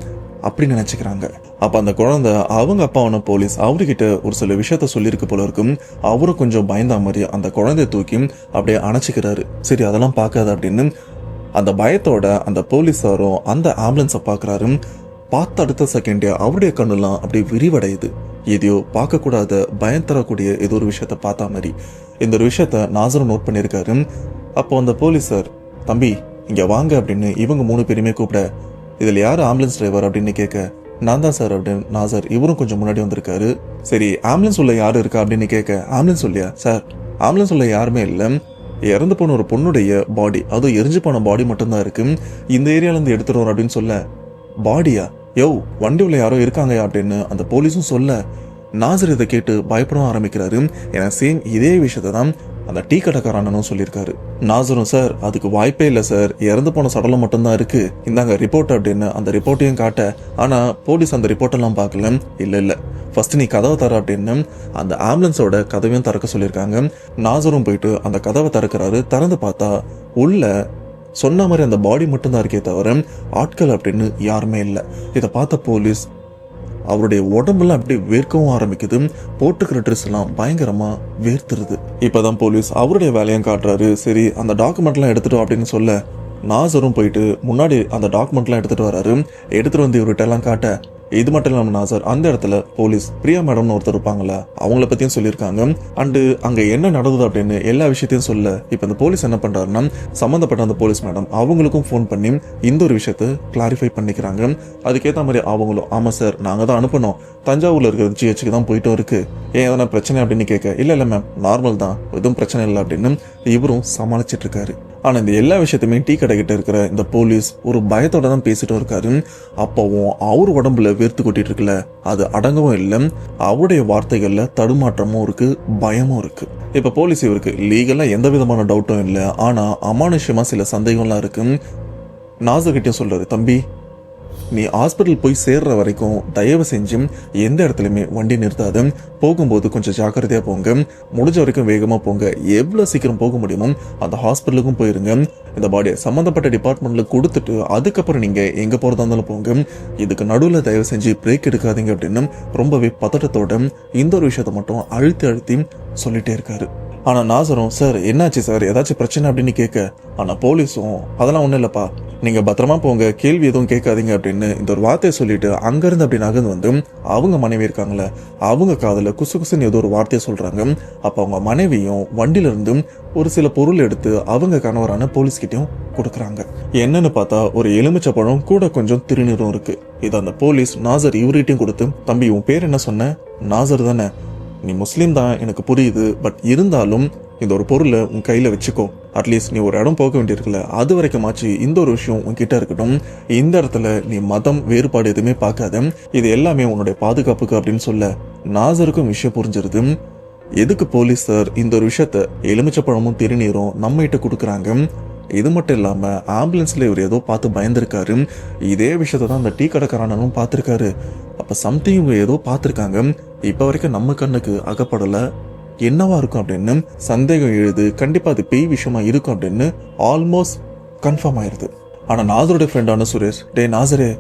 அப்படி நினைச்சுக்கிறாங்க. அப்ப அந்த குழந்தை அவங்க அப்பாவான போலீஸ் அவர்கிட்ட ஒரு சில விஷயத்த சொல்லியிருக்கு போல இருக்கும். அவரும் கொஞ்சம் பயந்த மாதிரி அந்த குழந்தைய தூக்கி அப்படியே அணைச்சிக்கிறாரு. சரி அதெல்லாம் பார்க்காத அப்படின்னு அந்த பயத்தோட அந்த போலீஸாரும் அந்த ஆம்புலன்ஸை பார்க்குறாரு. பார்த்த அடுத்த செகண்டே அவருடைய கண்ணுலாம் அப்படியே விரிவடையுது. எதையோ பார்க்கக்கூடாத பயம் தரக்கூடிய ஏதோ ஒரு விஷயத்த பார்த்தா மாதிரி இந்த ஒரு விஷயத்த நாசரும் நோட் பண்ணியிருக்காரு. அப்போ அந்த போலீஸார் தம்பி இங்க வாங்க அப்படின்னு இவங்க 3 பேருமே கூப்பிட இதுல யாரு ஆம்புலன்ஸ் டிரைவர் அப்படின்னு கேட்க நான் தான் சார் அப்படின்னு நாசர் இவரும் கொஞ்சம் முன்னாடி வந்திருக்காரு. சரி ஆம்புலன்ஸ் உள்ள யாரு இருக்கா அப்படின்னு கேட்க ஆம்புலன்ஸ் இல்லையா சார், ஆம்புலன்ஸ் உள்ள யாருமே இல்லை, இறந்து போன ஒரு பொண்ணுடைய பாடி, அதுவும் எரிஞ்சு போன பாடி மட்டும்தான் இருக்கு, இந்த ஏரியால இருந்து எடுத்துட்டு வரோம் அப்படின்னு சொல்ல பாடியா யோ வண்டி உள்ள யாரோ இருக்காங்க அப்படின்னு அந்த போலீஸும் சொல்ல நாசர் இதை கேட்டு பயப்பட ஆரம்பிக்கிறாரு. ஏன்னா சேம் இதே விஷயத்த தான் அந்த டீ கடைக்காரனும் சொல்லியிருக்காரு. நாசரும் சார் அதுக்கு வாய்ப்பே இல்லை சார், இறந்து போன சடலம் மட்டும்தான் இருக்கு, இந்தாங்க ரிப்போர்ட் அப்படின்னு அந்த ரிப்போர்ட்டையும் காட்ட ஆனா போலீஸ் அந்த ரிப்போர்ட்டெல்லாம் பார்க்கல. இல்ல ஃபர்ஸ்ட் நீ கதவை தர அப்படின்னு அந்த ஆம்புலன்ஸோட கதவையும் திறக்க சொல்லியிருக்காங்க. நாசரும் போயிட்டு அந்த கதவை திறக்கிறாரு. திறந்து பார்த்தா உள்ள சொன்ன மாதிரி அந்த பாடி மட்டும்தான் இருக்கே தவிர ஆட்கள் அப்படின்னு யாருமே இல்லை. இதை பார்த்த போலீஸ் அவருடைய உடம்புலாம் அப்படி வேர்க்கவும் ஆரம்பிக்குது. போட்டுக்கிற ட்ரெஸ் எல்லாம் பயங்கரமா வேர்த்துருது. இப்பதான் போலீஸ் அவருடைய வேலையும் காட்டுறாரு. சரி அந்த டாக்குமெண்ட்லாம் எடுத்துட்டோம் அப்படின்னு சொல்ல நாசரும் போயிட்டு முன்னாடி அந்த டாக்குமெண்ட்லாம் எடுத்துட்டு வராரு. எடுத்துட்டு வந்து இவர்கிட்ட எல்லாம் காட்ட இது மட்டும் இல்லாம நாசர் அந்த இடத்துல போலீஸ் பிரியா மேடம்னு ஒருத்தர் இருப்பாங்களா அவங்கள பத்தியும் சொல்லியிருக்காங்க. அண்டு அங்க என்ன நடந்தது அப்படின்னு எல்லா விஷயத்தையும் சொல்ல இப்ப இந்த போலீஸ் என்ன பண்றாருன்னா சம்பந்தப்பட்ட அந்த போலீஸ் மேடம் அவங்களுக்கும் ஃபோன் பண்ணி இந்த ஒரு விஷயத்த கிளாரிஃபை பண்ணிக்கிறாங்க. அதுக்கேற்ற மாதிரி அவங்களும் ஆமா சார் நாங்க தான் அனுப்பணும், தஞ்சாவூர்ல இருக்கிற ஜிஹெச்சுக்கு தான் போயிட்டும் இருக்கு, ஏன் எதனா பிரச்சனை அப்படின்னு கேட்க இல்ல மேம் நார்மல் தான் எதுவும் பிரச்சனை இல்லை அப்படின்னு இவரும் சமாளிச்சிட்டு இருக்காரு. ஆனா இந்த எல்லா விஷயத்தையுமே டீ கடை கிட்ட இருக்கிற இந்த போலீஸ் ஒரு பயத்தோட தான் பேசிட்டு இருக்காரு. அப்பவும் அவர் உடம்புல வேர்த்து கொட்டிட்டு இருக்குல்ல அது அடங்கவும் இல்லை. அவருடைய வார்த்தைகள்ல தடுமாற்றமும் இருக்கு, பயமும் இருக்கு. இப்ப போலீஸ் இவருக்கு லீகலா எந்த விதமான டவுட்டும் இல்லை, ஆனா அமானுஷ்யமா சில சந்தேகம்லாம் இருக்கு. நாசர் கிட்டயும் சொல்றாரு தம்பி நீ ஹாஸ்பிட்டல் போய் சேர்ற வரைக்கும் தயவு செஞ்சு எந்த இடத்துலையுமே வண்டி நிறுத்தாது, போகும்போது கொஞ்சம் ஜாக்கிரதையா போங்க, முடிஞ்ச வரைக்கும் வேகமா போங்க, எவ்வளவு சீக்கிரம் போக முடியுமோ அந்த ஹாஸ்பிட்டலுக்கும் போயிருங்க, இந்த பாடியை சம்பந்தப்பட்ட டிபார்ட்மெண்ட்ல கொடுத்துட்டு அதுக்கப்புறம் நீங்க எங்க போறதா இருந்தாலும் போங்க, இதுக்கு நடுவில் தயவு செஞ்சு பிரேக் எடுக்காதீங்க அப்படின்னு ரொம்பவே பதட்டத்தோட இந்த ஒரு விஷயத்த மட்டும் அழுத்தி சொல்லிட்டே இருக்காரு. ஆனா நாசரும் சார் என்னாச்சு சார் ஏதாச்சும் பிரச்சனை அப்படின்னு கேட்க ஆனா போலீஸும் அதெல்லாம் ஒண்ணும் இல்லப்பா நீங்க பத்திரமா போங்க, கேள்வி எதுவும் கேட்காதீங்க அப்படின்னு இந்த ஒரு வார்த்தையை சொல்லிட்டு அங்கிருந்து அப்படி நகர்ந்து வந்து அவங்க மனைவி இருக்காங்களே அவங்க காதுல குசுகுசுன்னு ஏதோ ஒரு வார்த்தையை சொல்றாங்க. அப்ப அவங்க மனைவியும் வண்டியில இருந்து ஒரு சில பொருள் எடுத்து அவங்க கணவரான போலீஸ் கிட்டையும் கொடுக்குறாங்க. என்னன்னு பார்த்தா ஒரு எலுமிச்சை பழம் கூட கொஞ்சம் திருநீரும் இருக்கு. இது அந்த போலீஸ் நாசர் இவர்கிட்டையும் கொடுத்து தம்பி உன் பேர் என்ன சொன்ன, நாசர் தானே, நீ முஸ்லீம் தான் எனக்கு புரியுது, பட் இருந்தாலும் இந்த ஒரு பொருளை உன் கையில வச்சுக்கோ, அட்லீஸ்ட் நீ ஒரு இடம் போக வேண்டியிருக்குல்ல அது வரைக்குமாச்சு இந்த ஒரு விஷயம் உன்கிட்ட இருக்கட்டும், இந்த இடத்துல நீ மதம் வேறுபாடு எதுவுமே பார்க்காத, இது எல்லாமே உன்னுடைய பாதுகாப்புக்கு அப்படின்னு சொல்ல நாசருக்கும் விஷயம் புரிஞ்சிருது. எதுக்கு போலீஸ் சார் இந்த ஒரு விஷயத்த எலுமிச்சப்பழமும் திருநீரும் நம்ம கிட்ட கொடுக்குறாங்க, இது மட்டும் இல்லாம ஆம்புலன்ஸ்ல இவர் ஏதோ பார்த்து பயந்துருக்காரு, இதே விஷயத்த தான் அந்த டீ கடைக்காரனும் பார்த்திருக்காரு, அப்ப சம்திங் இவங்க ஏதோ பார்த்திருக்காங்க, இப்ப வரைக்கும் நம்ம கண்ணுக்கு அகப்படல, என்னவா இருக்கும் அப்படின்னு சந்தேகம் எழுது, கண்டிப்பா அது பேய் விஷயமா இருக்கும் அப்படின்னு ஆல்மோஸ்ட் கன்ஃபார்ம் ஆயிருது. ஆனா நாசருடைய ஃப்ரெண்டான சுரேஷ் டே நாசரே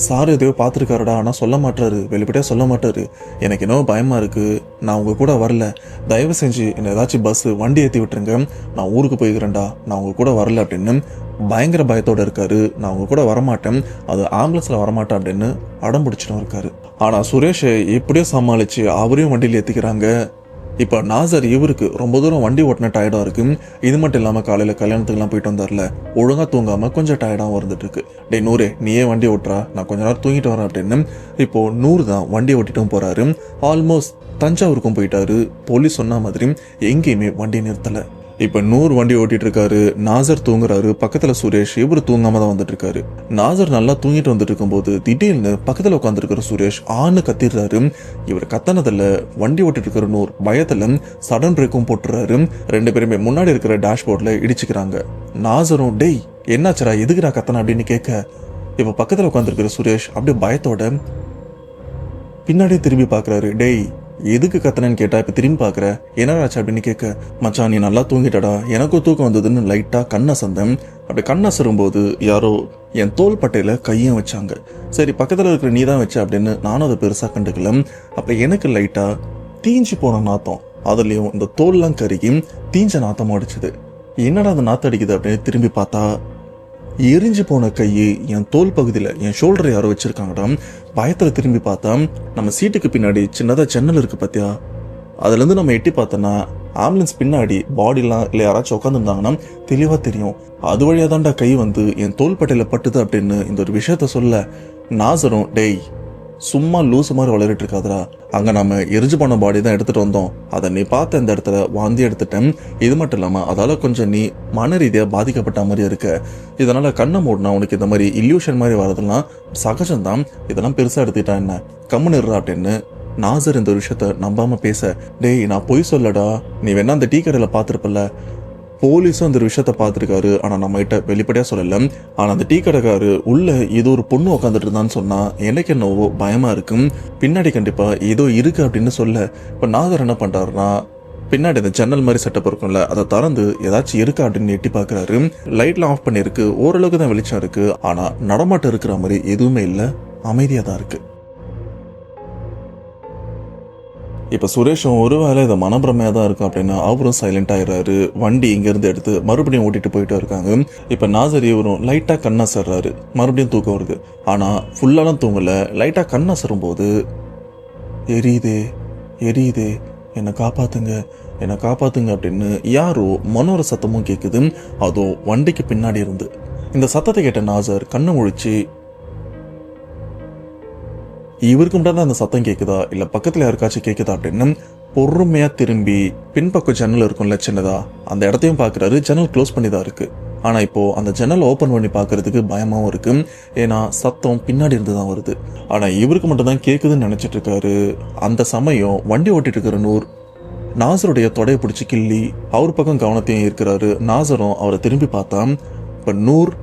சார் எதையோ பார்த்துருக்காருடா ஆனால் சொல்ல மாட்டாரு, வெளிப்படையாக சொல்ல மாட்டாரு, எனக்கு என்னவோ பயமா இருக்கு, நான் உங்க கூட வரல, தயவு செஞ்சு என்னை ஏதாச்சும் பஸ் வண்டி ஏற்றி விட்டுருங்க, நான் ஊருக்கு போய்க்கிறேன்டா, நான் உங்க கூட வரல அப்படின்னு பயங்கர பயத்தோட இருக்காரு. நான் உங்க கூட வரமாட்டேன், அது ஆம்புலன்ஸ்ல வரமாட்டேன் அப்படின்னு அடம் பிடிச்சிட்டும் இருக்காரு. ஆனா சுரேஷ் எப்படியோ சமாளிச்சு அவரையும் வண்டியில் ஏற்றிக்கிறாங்க. இப்போ நாசர் இவருக்கு ரொம்ப தூரம் வண்டி ஓட்டின டயர்டாக இருக்கு. இது மட்டும் இல்லாமல் காலையில் கல்யாணத்துக்குலாம் போயிட்டு வந்தார்ல, ஒழுங்காக தூங்காமல் கொஞ்சம் டயர்டாகவும் இருந்துட்டு இருக்கு. டே நூறு, நீயே வண்டி ஓட்டுறா, நான் கொஞ்ச நேரம் தூங்கிட்டு வரேன் அப்படின்னு இப்போ நூறு தான் வண்டி ஓட்டிட்டும் போறாரு. ஆல்மோஸ்ட் தஞ்சாவூருக்கும் போயிட்டாரு. போலீஸ் சொன்ன மாதிரி எங்கேயுமே வண்டி நிறுத்தலை. இப்போ நூறு வண்டி ஓட்டிட்டு இருக்காரு. நாசர் தூங்குறாரு. பக்கத்துல சுரேஷ் இவரு தூங்காம தான் வந்துட்டு இருக்காரு. நாசர் நல்லா தூங்கிட்டு வந்துட்டு இருக்கும்போது திடீர்னு பக்கத்துல உட்காந்துருக்கிற சுரேஷ் ஆன்னு கத்திடுறாரு. இவர் கத்தனதுல வண்டி ஓட்டிட்டு இருக்கிற நூறு பயத்துல சடன் பிரேக்கும் போட்டுறாரு. ரெண்டு பேருமே முன்னாடி இருக்கிற டேஷ்போர்ட்ல இடிச்சுக்கிறாங்க. நாசரும் டேய் என்னாச்சரா, எதுக்குடா கத்தன அப்படின்னு கேட்க, இப்ப பக்கத்துல உட்காந்துருக்கிற சுரேஷ் அப்படியே பயத்தோட பின்னாடியே திரும்பி பாக்குறாரு. டேய் எதுக்கு கத்தனன்னு கேட்டா இப்ப திரும்பி பாக்குற, என்னடாச்சு அப்படின்னு கேட்க, மச்சான் நீ நல்லா தூங்கிட்டடா, எனக்கும் தூக்கம் வந்ததுன்னு லைட்டா கண்ணசந்தேன். அப்படி கண்ணசரும் போது யாரோ என் தோல் பட்டையில கையும் வச்சாங்க. சரி பக்கத்துல இருக்கிற நீ தான் வச்ச அப்படின்னு நானும் அதை பெருசா கண்டுக்கல. அப்ப எனக்கு லைட்டா தீஞ்சு போன நாத்தம், அதுலயும் இந்த தோல்லாம் கருகி தீஞ்ச நாத்தம் அடிச்சுது. என்னடா அந்த நாத்தம் அடிக்குது அப்படின்னு திரும்பி பார்த்தா எரிஞ்சு போன கையை என் தோல் பகுதியில் என் ஷோல்டர் யாரோ வச்சிருக்காங்கடா. பயத்தில் திரும்பி பார்த்தா நம்ம சீட்டுக்கு பின்னாடி சின்னதாக ஜன்னல் இருக்கு பார்த்தியா, அதுலேருந்து நம்ம எட்டி பார்த்தோன்னா ஆம்புலன்ஸ் பின்னாடி பாடிலாம் இல்லை யாராச்சும் உட்காந்துருந்தாங்கன்னா தெளிவாக தெரியும். அது வழியாக தான்டா கை வந்து என் தோல் பட்டையில் பட்டுது அப்படின்னு இந்த ஒரு விஷயத்த சொல்ல, நாசரும் டேய் சும்மா லூசு மாதிரி வளரிட்டு இருக்காதரா, அங்க நம்ம எரிஞ்சு போன பாடி தான் எடுத்துட்டு வந்தோம், அதை நீ பார்த்த இந்த இடத்துல வாந்தி எடுத்துட்டேன். இது மட்டும் இல்லாம அதால கொஞ்சம் நீ மன ரீதியா பாதிக்கப்பட்ட மாதிரி இருக்க, இதனால கண்ணை மூடினா உனக்கு இந்த மாதிரி இல்யூஷன் மாதிரி வரதெல்லாம் சகஜம்தான், இதெல்லாம் பெருசா எடுத்துட்டா என்ன, கம்முன்னு அப்படின்னு நாசர் இந்த விஷயத்த நம்பாம பேச, டேய் நான் பொய் சொல்லடா, நீ வேணா அந்த டீ கடையில பாத்துருப்பல, போலீஸும் அந்த விஷயத்த பார்த்துருக்காரு, ஆனால் நம்ம கிட்ட வெளிப்படையாக சொல்லலை. ஆனால் அந்த டீ கடைக்காரு உள்ள ஏதோ ஒரு பொண்ணு உட்காந்துட்டு இருந்தான்னு சொன்னா எனக்கு என்னவோ பயமா இருக்கும், பின்னாடி கண்டிப்பா ஏதோ இருக்கு அப்படின்னு சொல்ல, இப்போ நாகர் என்ன பண்றாருன்னா பின்னாடி இந்த ஜன்னல் மாதிரி செட்டப் இருக்கும்ல, அதை திறந்து ஏதாச்சும் இருக்கா அப்படின்னு எட்டி பார்க்குறாரு. லைட்லாம் ஆஃப் பண்ணிருக்கு, ஓரளவுக்கு தான் வெளிச்சம் இருக்கு, ஆனால் நடமாட்டம் இருக்கிற மாதிரி எதுவுமே இல்லை, அமைதியாக தான் இருக்கு. இப்போ சுரேஷும் ஒருவேளை இதை மனப்பிரமையாக தான் இருக்கும் அப்படின்னு அவரும் சைலண்ட் ஆயிடுறாரு. வண்டி இங்கேருந்து எடுத்து மறுபடியும் ஓட்டிட்டு போயிட்டு இருக்காங்க. இப்போ நாசர் இவரும் லைட்டாக கண்ணசர்றாரு, மறுபடியும் தூக்கம் வருது. ஆனால் ஃபுல்லாலாம் தூங்கலை, லைட்டாக கண்ணசரும் போது எரியுதே எரியுதே என்னை காப்பாத்துங்க என்னை காப்பாத்துங்க அப்படின்னு யாரோ மனோர சத்தமும் கேட்குது. அதோ வண்டிக்கு பின்னாடி இருந்து இந்த சத்தத்தை கேட்ட நாசர் கண்ணை முழிச்சு இவருக்கு மட்டும் தான் அந்த சத்தம் கேட்குதா இல்லை பக்கத்தில் யாருக்காச்சும் கேட்குதா அப்படின்னு பொறுமையாக திரும்பி பின்பக்கம் ஜன்னல் இருக்கும்ல சின்னதா, அந்த இடத்தையும் பார்க்குறாரு. ஜன்னல் க்ளோஸ் பண்ணி தான் இருக்கு. ஆனால் இப்போ அந்த ஜன்னல் ஓப்பன் பண்ணி பார்க்கறதுக்கு பயமாகவும் இருக்கு, ஏன்னா சத்தம் பின்னாடி இருந்து தான் வருது. ஆனால் இவருக்கு மட்டும் தான் கேட்குதுன்னு நினச்சிட்டு இருக்காரு. அந்த சமயம் வண்டி ஓட்டிட்டு இருக்கிற நூர் நாசருடைய தொடையை பிடிச்சி கிள்ளி அவர் பக்கம் கவனத்தையும் இருக்கிறாரு. நாசரும் அவரை திரும்பி பார்த்தா இப்போ நூர்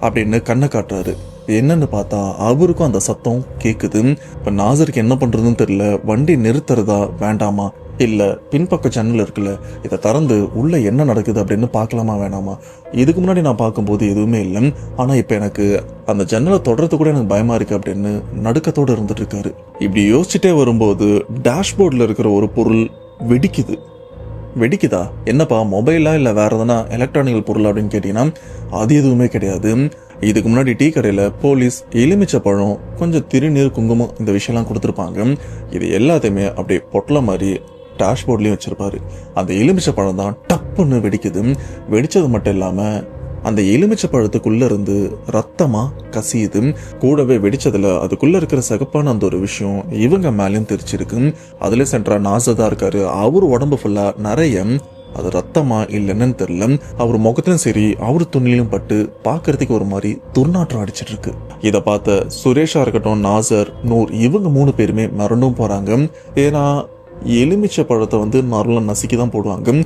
அப்படின்னு கண்ணை காட்டுறாரு. என்னன்னு பார்த்தா அவருக்கும் அந்த சத்தம் கேக்குது. இப்ப நாசருக்கு என்ன பண்றதுன்னு தெரியல, வண்டி நிறுத்துறதா வேண்டாமா, இல்ல பின்பக்க ஜன்னல் இருக்குல்ல இதை திறந்து உள்ள என்ன நடக்குது அப்படின்னு பார்க்கலாமா வேணாமா. இதுக்கு முன்னாடி நான் பார்க்கும்போது எதுவுமே இல்லை, ஆனா இப்ப எனக்கு அந்த ஜன்னலை தொடர்றது கூட எனக்கு பயமா இருக்கு அப்படின்னு நடுக்கத்தோடு இருந்துட்டு இருக்காரு. இப்படி யோசிச்சுட்டே வரும்போது டேஷ்போர்ட்ல இருக்கிற ஒரு பொருள் வெடிக்குது. வெடிக்குதா, என்னப்பா மொபைலா இல்லை வேற எதனா எலக்ட்ரானிக்கல் பொருள் அப்படின்னு கேட்டீங்கன்னா அது எதுவுமே கிடையாது. இதுக்கு முன்னாடி டீ கடையில் போலீஸ் எலுமிச்சை பழம், கொஞ்சம் திருநீர், குங்குமம் இந்த விஷயம்லாம் கொடுத்துருப்பாங்க. இது எல்லாத்தையுமே அப்படியே பொட்டலை மாதிரி டேஷ்போர்ட்லேயும் வச்சிருப்பாரு. அந்த எலுமிச்சை பழம் தான் டப்புன்னு வெடிக்குது. வெடிச்சது மட்டும் இல்லாமல் அந்த எலுமிச்சை பழத்துக்குள்ள இருந்து ரத்தமா கசியுது. கூடவே வெடிச்சதுல அதுக்குள்ள இருக்கிற சிகப்பான அந்த ஒரு விஷயம் இவங்க மேலேயும் தெரிச்சிருக்கு. அதுல சென்றா நாசதா இருக்காரு. அவரு உடம்பு ஃபுல்லா நிறைய அது ரத்தமா இல்லைன்னு தெரியல. அவர் முகத்திலும் சரி அவர் துணியிலும் பட்டு பாக்குறதுக்கு ஒரு மாதிரி துர்நாற்றம் அடிச்சிட்டு இருக்கு. இதை பார்த்த சுரேஷா இருக்கட்டும், நாசர், நூர் இவங்க 3 பேருமே மறந்தும் போறாங்க. ஏன்னா எலுமிச்சை பழத்தை வந்து நார்மலா நசுக்கி தான் போடுவாங்க,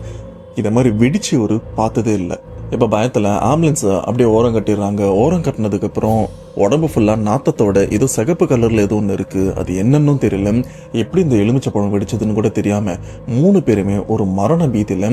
இதை மாதிரி வெடிச்சு ஒரு பார்த்ததே இல்லை. இப்போ பயத்தில் ஆம்புலன்ஸை அப்படியே ஓரம் கட்டிடுறாங்க. ஓரம் கட்டினதுக்கு அப்புறம் உடம்பு ஃபுல்லாக நாத்தத்தோட ஏதோ சிகப்பு கலரில் ஏதோ ஒன்று இருக்குது, அது என்னன்னு தெரியல. எப்படி இந்த எலுமிச்சை பழம் வெடிச்சதுன்னு கூட தெரியாமல் 3 பேருமே ஒரு மரண பீதியில்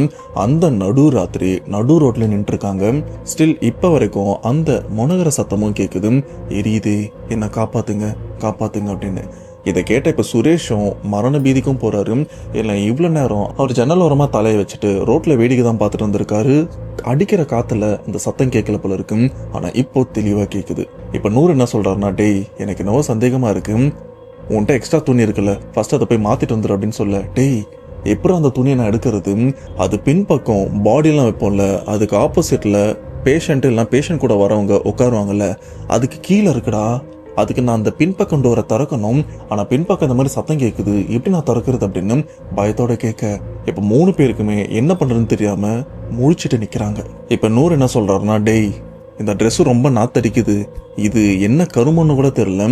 அந்த நடு ராத்திரி நடு ரோட்டில் நின்றுருக்காங்க. ஸ்டில் இப்போ வரைக்கும் அந்த முனகர சத்தமும் கேட்குது, எரியுதே என்னை காப்பாத்துங்க காப்பாத்துங்க அப்படின்னு. இதை கேட்ட இப்போ சுரேஷும் மரண பீதிக்கும் போறாரு. இல்லை இவ்வளோ நேரம் அவர் ஜன்னல் ஓரமாக தலையை வச்சுட்டு ரோட்ல வேடிக்கை தான் பார்த்துட்டு வந்திருக்காரு. அடிக்கிற காத்துல அந்த சத்தம் கேட்கல போல இருக்கு, ஆனா இப்போ தெளிவா கேக்குது. இப்ப நூறு என்ன சொல்றாருன்னா, டேய் எனக்கு என்னவோ சந்தேகமா இருக்கு, உன்கிட்ட எக்ஸ்ட்ரா துணி இருக்குல்ல, ஃபர்ஸ்ட் அதை போய் மாத்திட்டு வந்துடு அப்படின்னு சொல்ல, டேய் எப்பறம் அந்த துணியை நான் எடுக்கிறது, அது பின்பக்கம் பாடியெல்லாம் வைப்போம்ல, அதுக்கு ஆப்போசிட்ல பேஷண்ட் இல்லை பேஷண்ட் கூட வரவங்க உட்காருவாங்கல்ல, அதுக்கு கீழே இருக்குடா, அதுக்கு நான் அந்த பின்பக்கம் டோரை திறக்கணும், ஆனால் பின்பக்கம் இந்த மாதிரி சத்தம் கேட்குது, எப்படி நான் திறக்கிறது அப்படின்னு பயத்தோட கேட்க, இப்போ 3 பேருக்குமே என்ன பண்ணுறதுன்னு தெரியாம முழிச்சிட்டு நிற்கிறாங்க. இப்போ நூறு என்ன சொல்றாருன்னா, டேய் இந்த ட்ரெஸ் ரொம்ப நாத்தடிக்குது, இது என்ன கருமன்னு கூட தெரியல,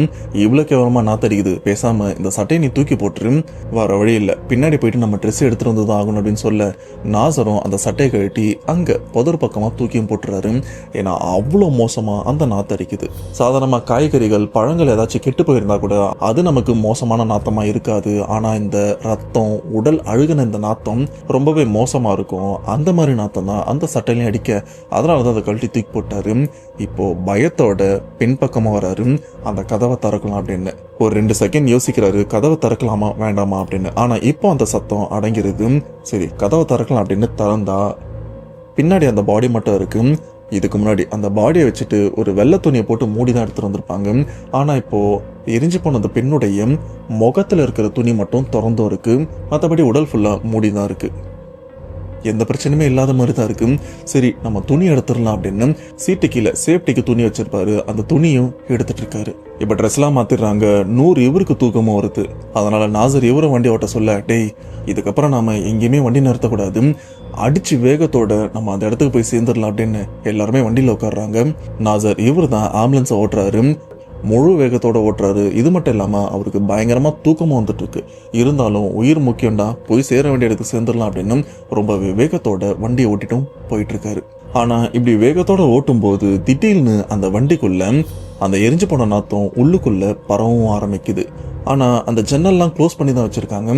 இவ்வளோ கேவலமா நாத்தடிக்குது, பேசாம இந்த சட்டையை நீ தூக்கி போட்டுரு, வர வழி இல்லை பின்னாடி போயிட்டு நம்ம ட்ரெஸ் எடுத்துட்டு வந்து தான் ஆகணும் அப்படின்னு சொல்ல, நாசரும் அந்த சட்டையை கழட்டி அங்க புதர் பக்கமா தூக்கியும் போட்டுறாரு. ஏன்னா அவ்வளோ மோசமா அந்த நாத்தடிக்குது. சாதாரணமா காய்கறிகள் பழங்கள் ஏதாச்சும் கெட்டு போயிருந்தா கூட அது நமக்கு மோசமான நாத்தமா இருக்காது, ஆனா இந்த ரத்தம் உடல் அழுகின இந்த நாத்தம் ரொம்பவே மோசமா இருக்கும். அந்த மாதிரி நாத்தம் தான் அந்த சட்டையிலையும் அடிக்க, அதனாலதான் அதை கழட்டி தூக்கி போட்டாரு. இப்போ பயத்தோட பின்பக்கமா வராரு, அந்த கதவை திறக்கலாம் அப்படின்னு. ஒரு 2 செகண்ட் யோசிக்கிறாரு, கதவை திறக்கலாமா வேண்டாமா அப்படின்னு. ஆனா இப்போ அந்த சத்தம் அடங்கிருது. சரி கதவை திறக்கலாம் அப்படின்னு திறந்தா பின்னாடி அந்த பாடி மட்டும் இருக்கு. இதுக்கு முன்னாடி அந்த பாடியை வச்சுட்டு ஒரு வெள்ளை துணியை போட்டு மூடிதான் எடுத்துட்டு வந்திருப்பாங்க. ஆனா இப்போ எரிஞ்சு போன அந்த பெண்ணுடைய முகத்துல இருக்கிற துணி மட்டும் திறந்தும் இருக்கு, மற்றபடி உடல் ஃபுல்லா மூடிதான் இருக்கு. எந்த பிரச்சனையுமே இல்லாத மாதிரி தான் இருக்கு. சரி நம்ம துணி எடுத்துடலாம் அப்படின்னு சீட்டு கீழே சேஃப்டிக்கு துணி வச்சிருப்பாரு, அந்த துணியும் எடுத்துட்டு இருக்காரு. இப்ப ட்ரெஸ் எல்லாம் மாத்திடுறாங்க. நூறு இவருக்கு தூக்கமும் வருது. அதனால நாசர் இவரை வண்டி ஓட்ட சொல்ல, டேய் இதுக்கப்புறம் நாம எங்கேயுமே வண்டி நிறுத்தக்கூடாது, அடிச்சு வேகத்தோட நம்ம அந்த இடத்துக்கு போய் சேர்ந்துடலாம் அப்படின்னு எல்லாருமே வண்டியில உட்காடுறாங்க. நாசர் இவர் தான் ஆம்புலன்ஸை ஓட்டுறாரு, முழு வேகத்தோட ஓட்டுறாரு. இது மட்டும் இல்லாம அவருக்கு பயங்கரமா தூக்கமும் வந்துட்டு இருக்கு. இருந்தாலும் உயிர் முக்கியம்டா, போய் சேர வேண்டிய இடத்துக்கு சேர்ந்துடலாம் அப்படின்னு ரொம்ப வேகத்தோட வண்டியை ஓட்டிட்டும் போயிட்டு இருக்காரு. ஆனா இப்படி வேகத்தோட ஓட்டும் போது திடீர்னு அந்த வண்டிக்குள்ள அந்த எரிஞ்சு போன நாத்தம் உள்ளுக்குள்ள பரவும் ஆரம்பிக்குது. ஆனா அந்த ஜன்னல்லாம் க்ளோஸ் பண்ணி தான் வச்சிருக்காங்க,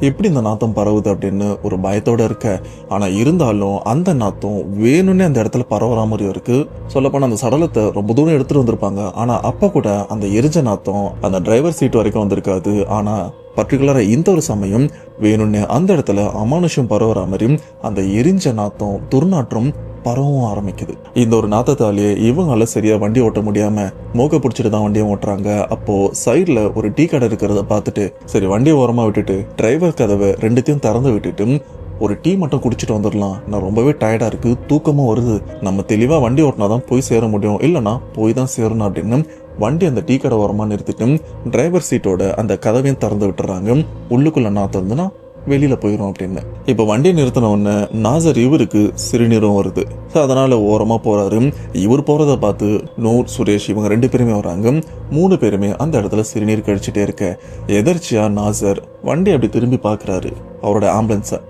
எப்படி இந்த நாத்தம் பரவுது அப்படின்னு ஒரு பயத்தோட இருக்க. ஆனா இருந்தாலும் அந்த நாத்தம் வேணும்னே அந்த இடத்துல பரவுற மாதிரியும் இருக்கு. சொல்லப்போனா அந்த சடலத்தை ரொம்ப தூரம் எடுத்துட்டு வந்திருப்பாங்க, ஆனா அப்ப கூட அந்த எரிஞ்ச நாத்தம் அந்த டிரைவர் சீட் வரைக்கும் வந்திருக்காது. ஆனா பர்டிகுலரா இந்த ஒரு சமயம் வேணும்னு அந்த இடத்துல அமானுஷம் பரவுற மாதிரி அந்த எரிஞ்ச நாத்தம் துர்நாற்றம் பரவும் ஆரம்பிக்குது. இந்த ஒரு நாத்தத்தாலேயே இவங்களால சரியா வண்டி ஓட்ட முடியாம மூக்க பிடிச்சிட்டு தான் வண்டியை ஓட்டுறாங்க. அப்போ சைட்ல ஒரு டீ கடை இருக்கிறத பார்த்துட்டு சரி வண்டியை ஓரமா விட்டுட்டு டிரைவர் கதவை 2த்தையும் திறந்து விட்டுட்டு ஒரு டீ மட்டும் குடிச்சிட்டு வந்துடலாம், நான் ரொம்பவே டயர்டா இருக்கு, தூக்கமும் வருது, நம்ம தெளிவா வண்டி ஓட்டினாதான் போய் சேர முடியும், இல்லைன்னா போய் தான் சேரணும் அப்படின்னு வண்டி அந்த டீ கடை ஓரமா நிறுத்திட்டு டிரைவர் சீட்டோட அந்த கதவையும் திறந்து விட்டுறாங்க. உள்ளுக்குள்ள நாத்தம் இருந்துன்னா வெளியில போயிடும் அப்படின்னு. இப்ப வண்டியை நிறுத்தின உடனே நாசர் இவருக்கு சிறுநீரும் வருது. அதனால ஓரமா போறாரு. இவர் போறத பார்த்து நூர் சுரேஷ் இவங்க 2 பேருமே வராங்க. 3 பேருமே அந்த இடத்துல சிறுநீர் கழிச்சுட்டே இருக்க எதர்ச்சியா நாசர் வண்டி அப்படி திரும்பி பாக்குறாரு. அவரோட ஆம்புலன்ஸ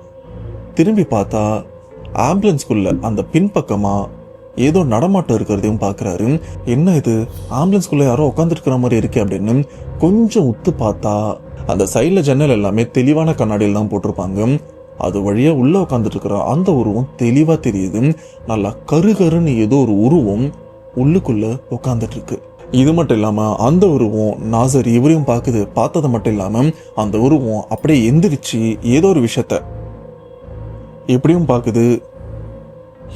திரும்பி பார்த்தா ஆம்புலன்ஸ்குள்ள அந்த பின்பக்கமா ஏதோ நடமாட்டம் இருக்கிறதையும் பாக்குறாரு. என்ன இது, ஆம்புலன்ஸ்குள்ள யாரோ உட்காந்துட்டு இருக்கிற மாதிரி இருக்கு அப்படின்னு கொஞ்சம் உத்து பார்த்தா அந்த சைட்ல ஜன்னல் எல்லாமே தெளிவான கண்ணாடியில் தான் போட்டிருப்பாங்க. அது வழியா உள்ள உட்காந்துட்டு இருக்கிற அந்த உருவம் தெளிவா தெரியுது. நல்லா கருகருன்னு ஏதோ ஒரு உருவம் உள்ளுக்குள்ள உட்காந்துட்டு இருக்கு. இது மட்டும் இல்லாம அந்த உருவம் நாசர் இவரையும் பாக்குது. பார்த்தது மட்டும் இல்லாம அந்த உருவம் அப்படியே எந்திரிச்சு ஏதோ ஒரு விஷயத்த எப்படியும் பாக்குது,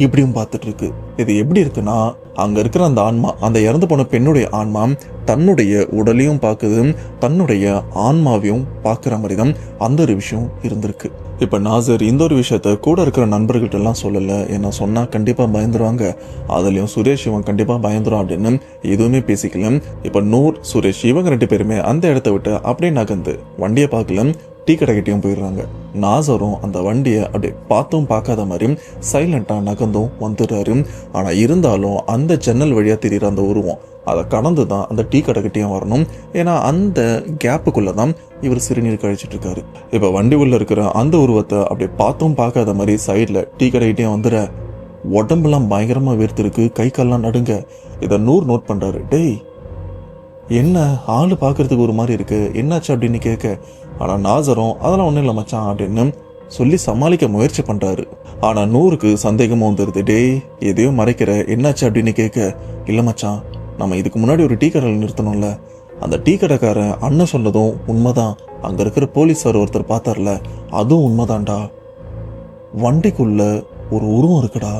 இப்படியும் பார்த்துட்டு இருக்கு. இது எப்படி இருக்குன்னா, அங்க இருக்கிற அந்த ஆன்மா, அந்த இறந்து போன பெண்ணுடைய ஆன்மா தன்னுடைய உடலையும் பார்க்குது, தன்னுடைய ஆன்மாவையும் பார்க்குற மாதிரி தான் அந்த ஒரு விஷயம் இருந்திருக்கு. இப்ப நாசர் இந்த ஒரு விஷயத்த கூட இருக்கிற நண்பர்கள்ட்ட எல்லாம் சொல்லல, ஏன்னா சொன்னா கண்டிப்பா பயந்துருவாங்க, அதுலயும் சுரேஷ் இவன் கண்டிப்பா பயந்துரும் அப்படின்னு எதுவுமே பேசிக்கல. இப்ப நூர் சுரேஷ் இவங்க 2 பேருமே அந்த இடத்த விட்டு அப்படியே நகர்ந்து வண்டியை பார்க்கல, டீ கடைக்கிட்டையும் போயிடுறாங்க. நாசரும் அந்த வண்டியை அப்படியே பார்த்தும் பார்க்காத மாதிரி சைலண்டா நகர்ந்தும் வந்துடுறாரு. ஆனா இருந்தாலும் அந்த ஜன்னல் வழியா தெரியுற அந்த உருவம் அதை கடந்து தான் அந்த டீ கடைக்கிட்டையும் வரணும். ஏன்னா அந்த கேப்புக்குள்ளதான் இவர் சிறுநீர் கழிச்சிட்டு இருக்காரு. இப்ப வண்டி உள்ள இருக்கிற அந்த உருவத்தை அப்படியே பார்த்தும் பார்க்காத மாதிரி சைட்ல டீ கடைக்கிட்டையும் வந்துட உடம்புலாம் பயங்கரமா வேர்த்திருக்கு, கை கால்லாம் நடுங்க. இதை நோட் பண்றாரு. டேய் என்ன ஆளு பாக்குறதுக்கு ஒரு மாதிரி இருக்கு, என்னாச்சு அப்படின்னு கேட்க, ஆனா நாசரும் அதெல்லாம் ஒண்ணும் இல்லை மச்சான் அப்படின்னு சொல்லி சமாளிக்க முயற்சி பண்றாரு. ஆனா நூருக்கு சந்தேகமும் வந்துருது. டேய் எதையும் மறைக்கிற, என்னாச்சு அப்படின்னு கேட்க, இல்ல மச்சான் நம்ம இதுக்கு முன்னாடி ஒரு டீ கடையில் நிறுத்தணும்ல, அந்த டீ கடைக்காரன் அண்ணன் சொன்னதும் உண்மைதான், அங்க இருக்கிற போலீஸார் ஒருத்தர் பார்த்தார்ல அதுவும் உண்மைதான்டா, வண்டிக்குள்ள ஒரு உருவம் இருக்குடா.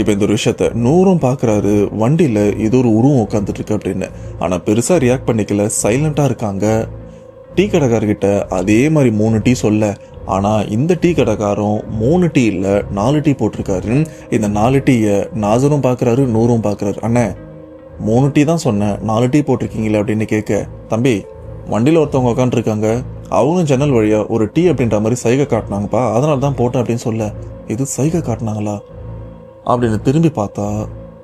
இப்போ இந்த ஒரு விஷயத்த நூறும் பார்க்குறாரு, வண்டியில் ஏதோ ஒரு உருவம் உட்காந்துட்டு இருக்கு அப்படின்னு. ஆனால் பெருசாக ரியாக்ட் பண்ணிக்கல, சைலண்ட்டாக இருக்காங்க. டீ கடைக்காரர்கிட்ட அதே மாதிரி 3 டீ சொல்ல, ஆனால் இந்த டீ கடைக்காரரும் 3 டீ இல்லை 4 டீ போட்டிருக்காரு. இந்த 4 டீயை நாசரும் பார்க்குறாரு, நூறும் பார்க்குறாரு. அண்ணே 3 டீ தான் சொன்னேன், 4 டீ போட்டிருக்கீங்களே அப்படின்னு கேட்க, தம்பி வண்டியில் ஒருத்தவங்க உட்காந்துருக்காங்க, அவங்க ஜன்னல் வழியாக ஒரு டீ அப்படின்ற மாதிரி சைகை காட்டினாங்கப்பா, அதனால தான் போட்டேன் அப்படின்னு சொல்ல, இது சைகை காட்டினாங்களா அப்படின்னு திரும்பி பார்த்தா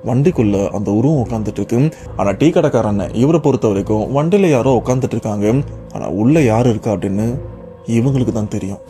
வண்டிக்குள்ள அந்த உருவம் உட்காந்துட்டு இருக்கு. ஆனால் டீ கடைக்காரன் இவரை பொறுத்த வரைக்கும் வண்டியில் யாரோ உட்காந்துட்டு இருக்காங்க, ஆனால் உள்ள யார் இருக்கா அப்படின்னு இவங்களுக்கு தான் தெரியும்.